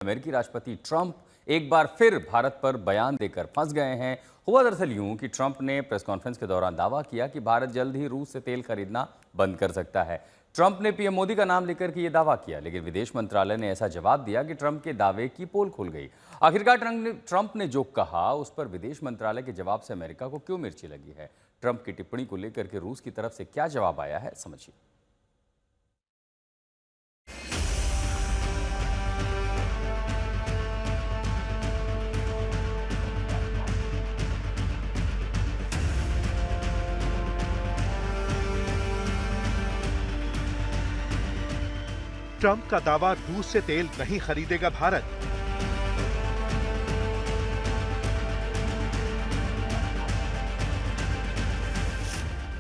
अमेरिकी राष्ट्रपति ट्रंप एक बार फिर भारत पर बयान देकर फंस गए हैं। हुआ दरअसल यूं कि ट्रंप ने प्रेस कॉन्फ्रेंस के दौरान दावा किया कि भारत जल्द ही रूस से तेल खरीदना बंद कर सकता है। ट्रंप ने पीएम मोदी का नाम लेकर के ये दावा किया, लेकिन विदेश मंत्रालय ने ऐसा जवाब दिया कि ट्रंप के दावे की पोल खुल गई। आखिरकार ट्रंप ने जो कहा उस पर विदेश मंत्रालय के जवाब से अमेरिका को क्यों मिर्ची लगी है? ट्रंप की टिप्पणी को लेकर के रूस की तरफ से क्या जवाब आया है, समझिए। ट्रंप का दावा, रूस से तेल नहीं खरीदेगा भारत।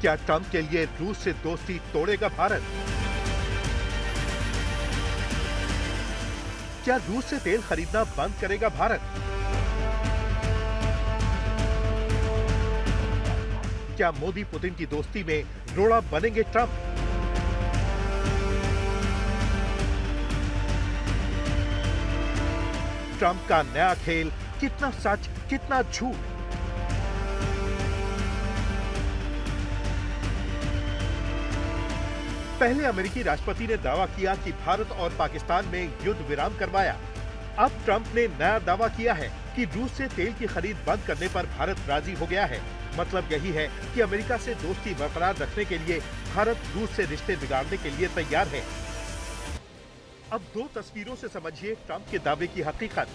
क्या ट्रंप के लिए रूस से दोस्ती तोड़ेगा भारत? क्या रूस से तेल खरीदना बंद करेगा भारत? क्या मोदी पुतिन की दोस्ती में रोड़ा बनेंगे ट्रंप? ट्रंप का नया खेल, कितना सच कितना झूठ? पहले अमेरिकी राष्ट्रपति ने दावा किया कि भारत और पाकिस्तान में युद्ध विराम करवाया। अब ट्रंप ने नया दावा किया है कि रूस से तेल की खरीद बंद करने पर भारत राजी हो गया है। मतलब यही है कि अमेरिका से दोस्ती बरकरार रखने के लिए भारत रूस से रिश्ते बिगाड़ने के लिए तैयार है। अब दो तस्वीरों से समझिए ट्रंप के दावे की हकीकत।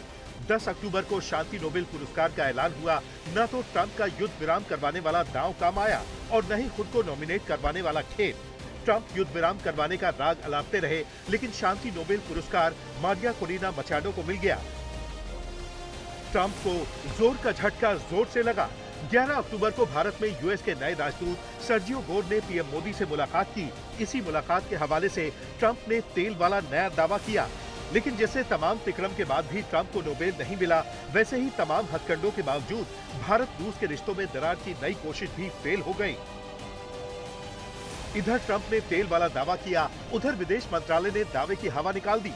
10 अक्टूबर को शांति नोबेल पुरस्कार का ऐलान हुआ। न तो ट्रंप का युद्ध विराम करवाने वाला दांव काम आया और न ही खुद को नॉमिनेट करवाने वाला खेल। ट्रंप युद्ध विराम करवाने का राग अलापते रहे, लेकिन शांति नोबेल पुरस्कार मारिया कोरिना मचाडो को मिल गया। ट्रंप को जोर का झटका जोर से लगा। 11 अक्टूबर को भारत में यूएस के नए राजदूत सर्जियो गोर ने पीएम मोदी से मुलाकात की। इसी मुलाकात के हवाले से ट्रंप ने तेल वाला नया दावा किया। लेकिन जैसे तमाम तिकड़म के बाद भी ट्रंप को नोबेल नहीं मिला, वैसे ही तमाम हथकंडों के बावजूद भारत रूस के रिश्तों में दरार की नई कोशिश भी फेल हो गई। इधर ट्रंप ने तेल वाला दावा किया, उधर विदेश मंत्रालय ने दावे की हवा निकाल दी।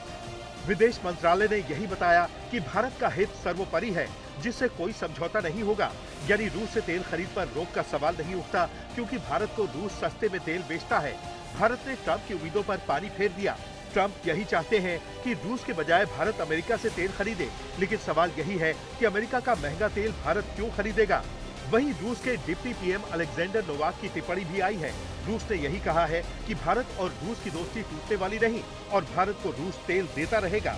विदेश मंत्रालय ने यही बताया कि भारत का हित सर्वोपरि है, जिससे कोई समझौता नहीं होगा। यानी रूस से तेल खरीद पर रोक का सवाल नहीं उठता, क्योंकि भारत को रूस सस्ते में तेल बेचता है। भारत ने ट्रंप की उम्मीदों पर पानी फेर दिया। ट्रंप यही चाहते हैं कि रूस के बजाय भारत अमेरिका से तेल खरीदे, लेकिन सवाल यही है कि अमेरिका का महंगा तेल भारत क्यों खरीदेगा? वहीं रूस के डिप्टी पीएम अलेक्जेंडर नोवाक की टिप्पणी भी आई है। रूस ने यही कहा है कि भारत और रूस की दोस्ती टूटने वाली नहीं और भारत को रूस तेल देता रहेगा।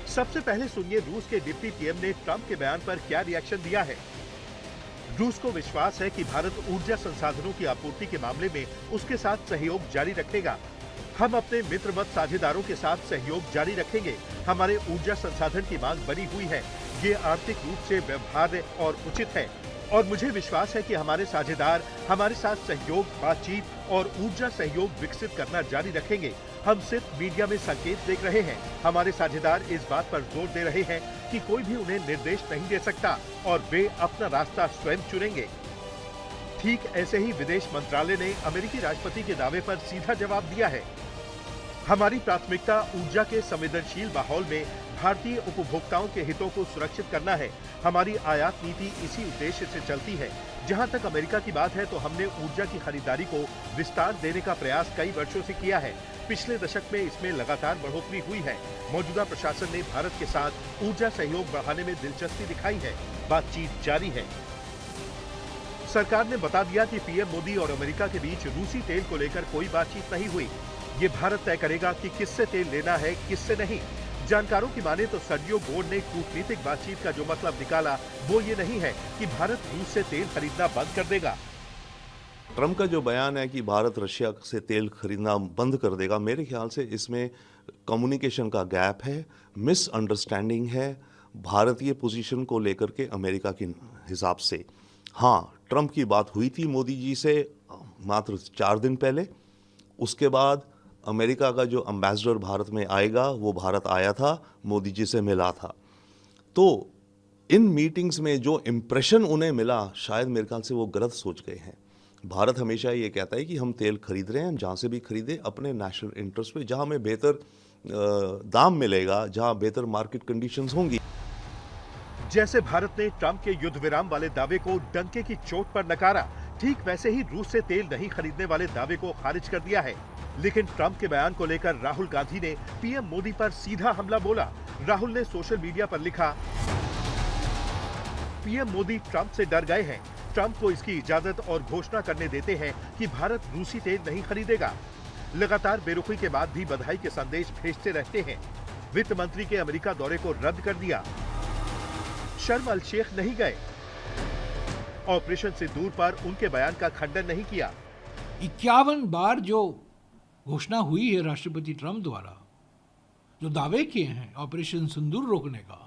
सबसे पहले सुनिए रूस के डिप्टी पीएम ने ट्रंप के बयान पर क्या रिएक्शन दिया है। रूस को विश्वास है कि भारत ऊर्जा संसाधनों की आपूर्ति के मामले में उसके साथ सहयोग जारी रखेगा। हम अपने मित्रवत साझेदारों के साथ सहयोग जारी रखेंगे। हमारे ऊर्जा संसाधन की मांग बनी हुई है। ये आर्थिक रूप से व्यवहार्य और उचित है और मुझे विश्वास है कि हमारे साझेदार हमारे साथ सहयोग, बातचीत और ऊर्जा सहयोग विकसित करना जारी रखेंगे। हम सिर्फ मीडिया में संकेत देख रहे हैं। हमारे साझेदार इस बात पर जोर दे रहे हैं कि कोई भी उन्हें निर्देश नहीं दे सकता और वे अपना रास्ता स्वयं चुनेंगे। ठीक ऐसे ही विदेश मंत्रालय ने अमेरिकी राष्ट्रपति के दावे पर सीधा जवाब दिया है। हमारी प्राथमिकता ऊर्जा के संवेदनशील माहौल में भारतीय उपभोक्ताओं के हितों को सुरक्षित करना है। हमारी आयात नीति इसी उद्देश्य से चलती है। जहां तक अमेरिका की बात है तो हमने ऊर्जा की खरीदारी को विस्तार देने का प्रयास कई वर्षों से किया है। पिछले दशक में इसमें लगातार बढ़ोतरी हुई है। मौजूदा प्रशासन ने भारत के साथ ऊर्जा सहयोग बढ़ाने में दिलचस्पी दिखाई है। बातचीत जारी है। सरकार ने बता दिया कि पीएम मोदी और अमेरिका के बीच रूसी तेल को लेकर कोई बातचीत नहीं हुई। ये भारत तय करेगा कि किससे तेल लेना है, किससे नहीं। जानकारों की माने तो सर्जियो गोर ने कूटनीतिक बातचीत का जो मतलब निकाला वो ये नहीं है कि भारत रूस से तेल खरीदना बंद कर देगा। ट्रंप का जो बयान है कि भारत रशिया से तेल खरीदना बंद कर देगा, मेरे ख्याल से इसमें कम्युनिकेशन का गैप है, मिसअंडरस्टैंडिंग है भारतीय पोजीशन को लेकर के अमेरिका के हिसाब से। हाँ, ट्रंप की बात हुई थी मोदी जी से मात्र 4 दिन पहले। उसके बाद अमेरिका का जो एम्बेसडर भारत में आएगा वो भारत आया था, मोदी जी से मिला था। तो इन मीटिंग्स में जो इम्प्रेशन उन्हें मिला, शायद मेरे ख्याल से वो गलत सोच गए हैं। भारत हमेशा ये कहता है कि हम तेल खरीद रहे हैं, जहाँ से भी खरीदे अपने नेशनल इंटरेस्ट पे, जहाँ हमें बेहतर दाम मिलेगा, जहां बेहतर मार्केट कंडीशंस होंगी। जैसे भारत ने ट्रंप के युद्ध विराम वाले दावे को डंके की चोट पर नकारा, ठीक वैसे ही रूस से तेल नहीं खरीदने वाले दावे को खारिज कर दिया है। लेकिन ट्रंप के बयान को लेकर राहुल गांधी ने पीएम मोदी पर सीधा हमला बोला। राहुल ने सोशल मीडिया पर लिखा, पीएम मोदी ट्रंप से डर गए हैं। ट्रंप को इसकी इजाजत और घोषणा करने देते हैं कि भारत रूसी तेल नहीं खरीदेगा। लगातार बेरुखी के बाद भी बधाई के संदेश भेजते रहते हैं। वित्त मंत्री के अमेरिका दौरे को रद्द कर दिया। शर्म अल शेख नहीं गए। ऑपरेशन सिंदूर पर उनके बयान का खंडन नहीं किया। 51 बार जो घोषणा हुई है राष्ट्रपति ट्रंप द्वारा, जो दावे किए हैं ऑपरेशन सिंदूर रोकने का,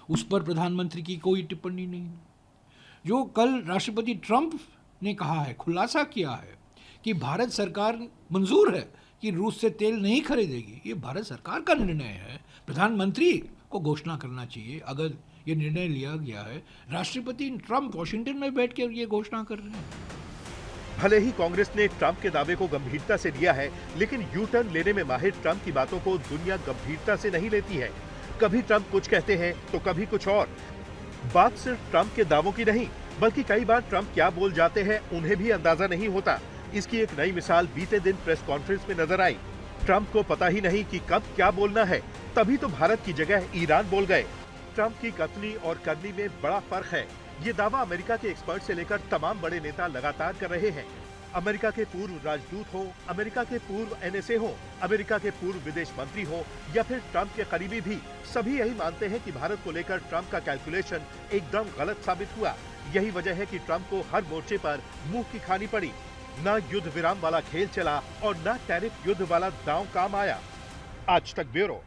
उस पर प्रधानमंत्री की कोई टिप्पणी नहीं। जो कल राष्ट्रपति ट्रंप ने कहा है, खुलासा किया है कि भारत सरकार मंजूर है कि रूस से तेल नहीं खरीदेगी, ये भारत सरकार का निर्णय है। प्रधानमंत्री को घोषणा करना चाहिए अगर ये निर्णय लिया गया है। राष्ट्रपति ट्रंप वॉशिंगटन में बैठकर ये घोषणा कर रहे हैं। भले ही कांग्रेस ने ट्रंप के दावे को गंभीरता से लिया है, लेकिन यू टर्न लेने में माहिर ट्रंप की बातों को दुनिया गंभीरता से नहीं लेती है। कभी ट्रंप कुछ कहते हैं तो कभी कुछ और। बात सिर्फ ट्रंप के दावों की नहीं, बल्कि कई बार ट्रंप क्या बोल जाते हैं उन्हें भी अंदाजा नहीं होता। इसकी एक नई मिसाल बीते दिन प्रेस कॉन्फ्रेंस में नजर आई। ट्रंप को पता ही नहीं कि कब क्या बोलना है, तभी तो भारत की जगह ईरान बोल गए। ट्रंप की कथनी और करनी में बड़ा फर्क है। ये दावा अमेरिका के एक्सपर्ट से लेकर तमाम बड़े नेता लगातार कर रहे हैं। अमेरिका के पूर्व राजदूत हो, अमेरिका के पूर्व एनएसए हो, अमेरिका के पूर्व विदेश मंत्री हो या फिर ट्रंप के करीबी भी, सभी यही मानते हैं कि भारत को लेकर ट्रंप का कैलकुलेशन एकदम गलत साबित हुआ। यही वजह है कि ट्रंप को हर मोर्चे पर मुंह की खानी पड़ी। न युद्ध विराम वाला खेल चला और न टैरिफ युद्ध वाला दांव काम आया। आज तक ब्यूरो।